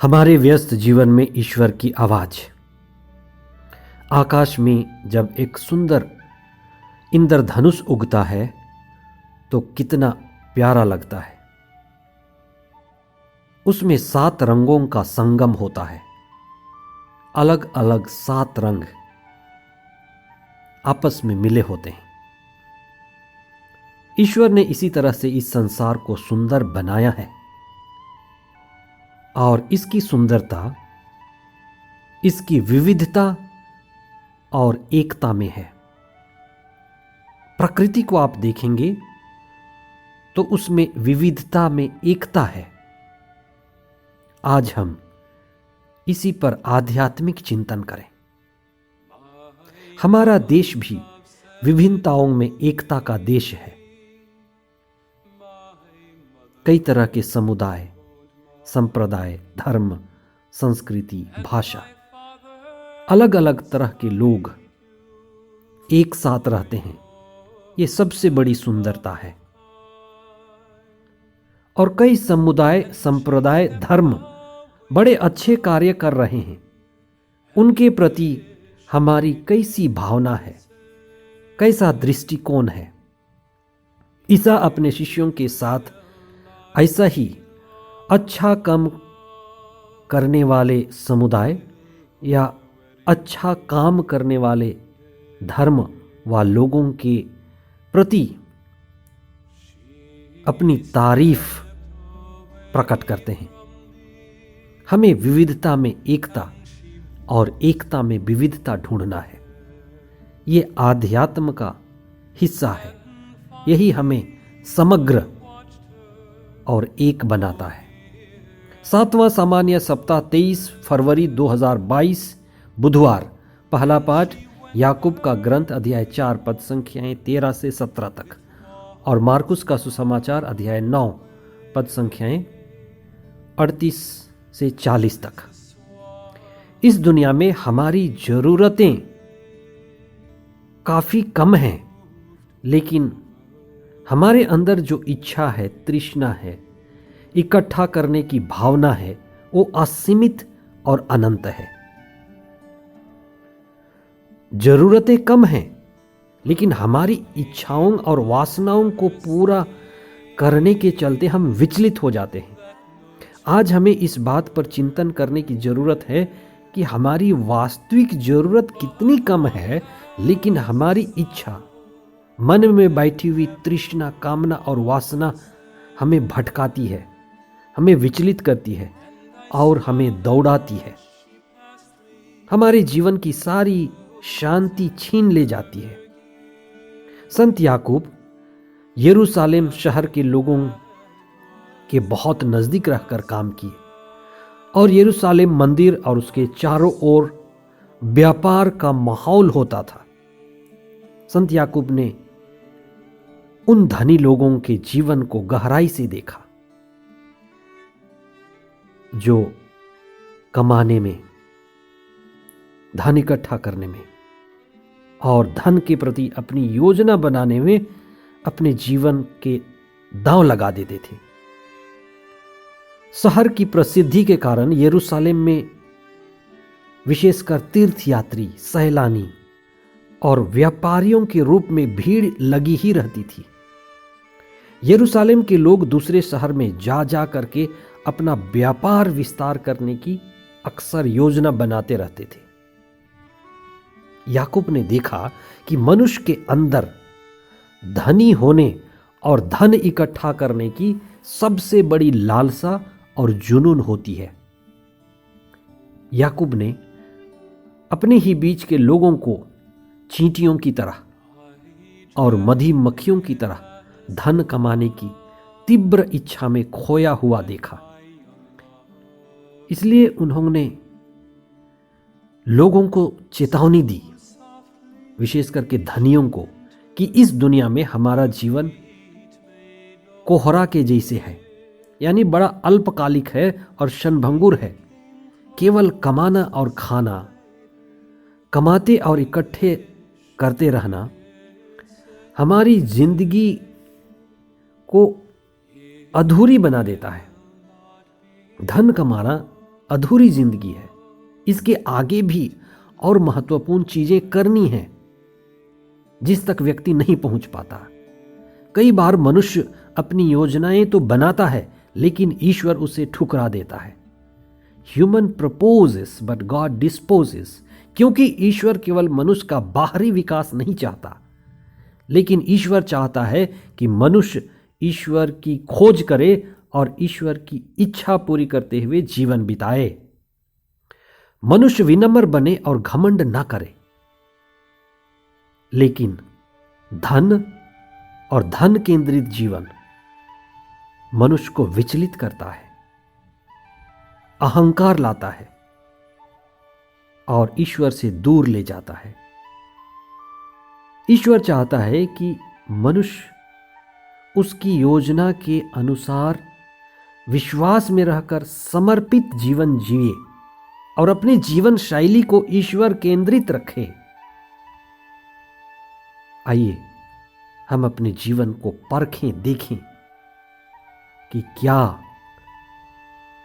हमारे व्यस्त जीवन में ईश्वर की आवाज। आकाश में जब एक सुंदर इंद्रधनुष उगता है तो कितना प्यारा लगता है। उसमें 7 रंगों का संगम होता है। अलग अलग 7 रंग आपस में मिले होते हैं। ईश्वर ने इसी तरह से इस संसार को सुंदर बनाया है और इसकी सुंदरता इसकी विविधता और एकता में है। प्रकृति को आप देखेंगे तो उसमें विविधता में एकता है। आज हम इसी पर आध्यात्मिक चिंतन करें। हमारा देश भी विभिन्नताओं में एकता का देश है। कई तरह के समुदाय, संप्रदाय, धर्म, संस्कृति, भाषा, अलग अलग तरह के लोग एक साथ रहते हैं। ये सबसे बड़ी सुंदरता है। और कई समुदाय, संप्रदाय, धर्म बड़े अच्छे कार्य कर रहे हैं। उनके प्रति हमारी कैसी भावना है, कैसा दृष्टिकोण है। ईसा अपने शिष्यों के साथ ऐसा ही अच्छा काम करने वाले समुदाय या अच्छा काम करने वाले धर्म व लोगों के प्रति अपनी तारीफ प्रकट करते हैं। हमें विविधता में एकता और एकता में विविधता ढूंढना है। ये आध्यात्म का हिस्सा है। यही हमें समग्र और एक बनाता है। 7वां सामान्य सप्ताह 23 फरवरी 2022 बुधवार। पहला पाठ याकूब का ग्रंथ अध्याय 4 पद संख्याएं 13 से 17 तक और मार्कुस का सुसमाचार अध्याय 9 पद संख्याएं 38 से 40 तक। इस दुनिया में हमारी जरूरतें काफी कम हैं, लेकिन हमारे अंदर जो इच्छा है, तृष्णा है, इकट्ठा करने की भावना है, वो असीमित और अनंत है। जरूरतें कम हैं, लेकिन हमारी इच्छाओं और वासनाओं को पूरा करने के चलते हम विचलित हो जाते हैं। आज हमें इस बात पर चिंतन करने की जरूरत है कि हमारी वास्तविक जरूरत कितनी कम है, लेकिन हमारी इच्छा, मन में बैठी हुई तृष्णा, कामना और वासना हमें भटकाती है, हमें विचलित करती है और हमें दौड़ाती है। हमारे जीवन की सारी शांति छीन ले जाती है। संत याकूब यरूशलेम शहर के लोगों के बहुत नजदीक रहकर काम किए और यरूशलेम मंदिर और उसके चारों ओर व्यापार का माहौल होता था। संत याकूब ने उन धनी लोगों के जीवन को गहराई से देखा, जो कमाने में, धन इकट्ठा करने में और धन के प्रति अपनी योजना बनाने में अपने जीवन के दांव लगा देते थे। शहर की प्रसिद्धि के कारण यरूशलेम में विशेषकर तीर्थयात्री, सैलानी और व्यापारियों के रूप में भीड़ लगी ही रहती थी। यरूशलेम के लोग दूसरे शहर में जा जा करके अपना व्यापार विस्तार करने की अक्सर योजना बनाते रहते थे। याकूब ने देखा कि मनुष्य के अंदर धनी होने और धन इकट्ठा करने की सबसे बड़ी लालसा और जुनून होती है। याकूब ने अपने ही बीच के लोगों को चींटियों की तरह और मधुमक्खियों की तरह धन कमाने की तीव्र इच्छा में खोया हुआ देखा। इसलिए उन्होंने लोगों को चेतावनी दी, विशेष करके धनियों को, कि इस दुनिया में हमारा जीवन कोहरा के जैसे है, यानी बड़ा अल्पकालिक है और क्षणभंगुर है। केवल कमाना और खाना, कमाते और इकट्ठे करते रहना हमारी जिंदगी को अधूरी बना देता है। धन कमाना अधूरी जिंदगी है। इसके आगे भी और महत्वपूर्ण चीजें करनी हैं जिस तक व्यक्ति नहीं पहुंच पाता। कई बार मनुष्य अपनी योजनाएं तो बनाता है लेकिन ईश्वर उसे ठुकरा देता है। Human proposes but God disposes, क्योंकि ईश्वर केवल मनुष्य का बाहरी विकास नहीं चाहता, लेकिन ईश्वर चाहता है कि मनुष्य ईश्वर की खोज करे और ईश्वर की इच्छा पूरी करते हुए जीवन बिताए। मनुष्य विनम्र बने और घमंड ना करे, लेकिन धन और धन केंद्रित जीवन मनुष्य को विचलित करता है, अहंकार लाता है और ईश्वर से दूर ले जाता है। ईश्वर चाहता है कि मनुष्य उसकी योजना के अनुसार विश्वास में रहकर समर्पित जीवन जिए और अपनी जीवन शैली को ईश्वर केंद्रित रखे। आइए हम अपने जीवन को परखें, देखें कि क्या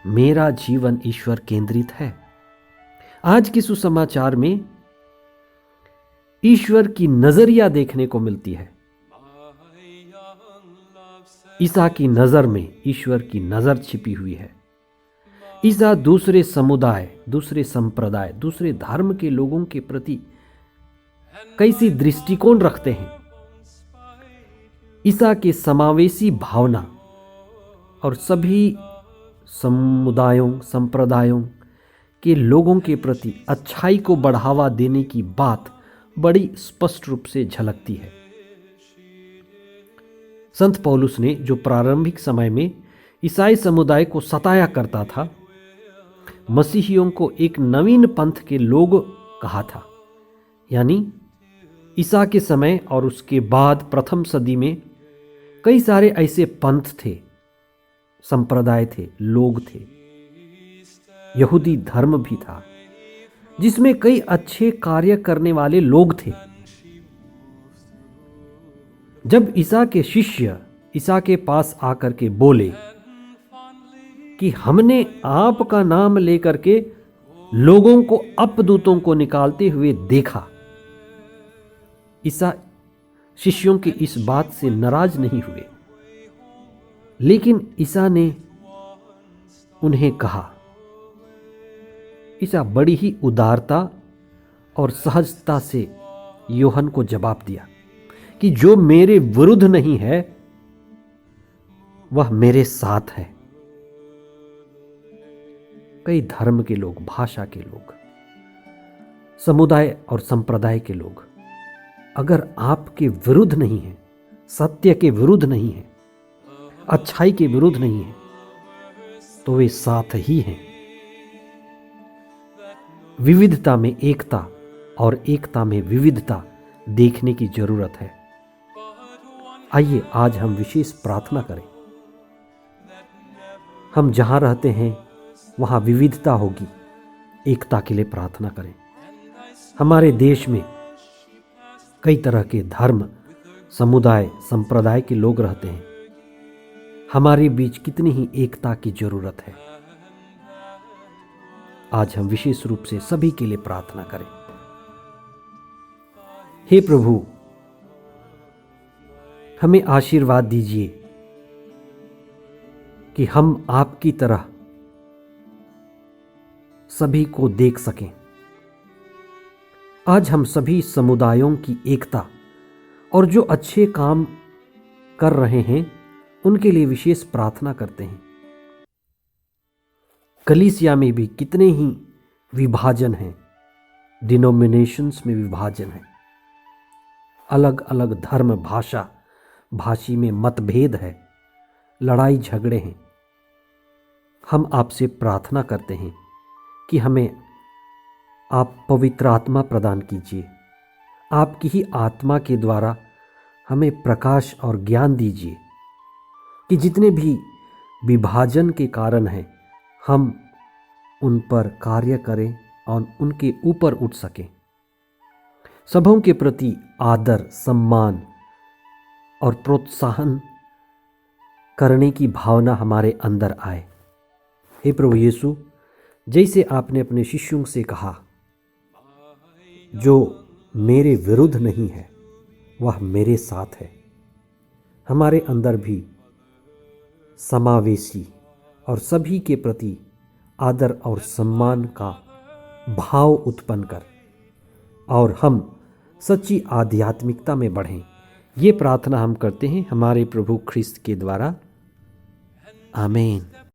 मेरा जीवन ईश्वर केंद्रित है। आज के सुसमाचार में ईश्वर की नजरिया देखने को मिलती है। ईसा की नजर में ईश्वर की नजर छिपी हुई है। ईसा दूसरे समुदाय, दूसरे संप्रदाय, दूसरे धर्म के लोगों के प्रति कैसी दृष्टिकोण रखते हैं। ईसा के समावेशी भावना और सभी समुदायों, संप्रदायों के लोगों के प्रति अच्छाई को बढ़ावा देने की बात बड़ी स्पष्ट रूप से झलकती है। संत पौलुस ने, जो प्रारंभिक समय में ईसाई समुदाय को सताया करता था, मसीहियों को एक नवीन पंथ के लोग कहा था। यानी ईसा के समय और उसके बाद प्रथम सदी में कई सारे ऐसे पंथ थे, संप्रदाय थे, लोग थे। यहूदी धर्म भी था जिसमें कई अच्छे कार्य करने वाले लोग थे। जब ईसा के शिष्य ईसा के पास आकर के बोले कि हमने आपका नाम लेकर के लोगों को, अपदूतों को निकालते हुए देखा, ईसा शिष्यों की इस बात से नाराज नहीं हुए, लेकिन ईसा ने उन्हें कहा, ईसा बड़ी ही उदारता और सहजता से यूहन्ना को जवाब दिया कि जो मेरे विरुद्ध नहीं है वह मेरे साथ है। कई धर्म के लोग, भाषा के लोग, समुदाय और संप्रदाय के लोग अगर आपके विरुद्ध नहीं है, सत्य के विरुद्ध नहीं है, अच्छाई के विरुद्ध नहीं है, तो वे साथ ही हैं। विविधता में एकता और एकता में विविधता देखने की जरूरत है। आइए आज हम विशेष प्रार्थना करें। हम जहां रहते हैं वहां विविधता होगी, एकता के लिए प्रार्थना करें। हमारे देश में कई तरह के धर्म, समुदाय, संप्रदाय के लोग रहते हैं। हमारे बीच कितनी ही एकता की जरूरत है। आज हम विशेष रूप से सभी के लिए प्रार्थना करें। हे प्रभु, हमें आशीर्वाद दीजिए कि हम आपकी तरह सभी को देख सकें। आज हम सभी समुदायों की एकता और जो अच्छे काम कर रहे हैं उनके लिए विशेष प्रार्थना करते हैं। कलीसिया में भी कितने ही विभाजन हैं, डिनोमिनेशंस में विभाजन है, अलग अलग धर्म, भाषा, भाषी में मतभेद है, लड़ाई झगड़े हैं। हम आपसे प्रार्थना करते हैं कि हमें आप पवित्र आत्मा प्रदान कीजिए। आपकी ही आत्मा के द्वारा हमें प्रकाश और ज्ञान दीजिए कि जितने भी विभाजन के कारण हैं हम उन पर कार्य करें और उनके ऊपर उठ सकें। सबों के प्रति आदर, सम्मान और प्रोत्साहन करने की भावना हमारे अंदर आए। हे प्रभु यीशु, जैसे आपने अपने शिष्यों से कहा, जो मेरे विरुद्ध नहीं है वह मेरे साथ है। हमारे अंदर भी समावेशी और सभी के प्रति आदर और सम्मान का भाव उत्पन्न कर और हम सच्ची आध्यात्मिकता में बढ़ें। ये प्रार्थना हम करते हैं हमारे प्रभु ख्रिस्त के द्वारा। आमीन।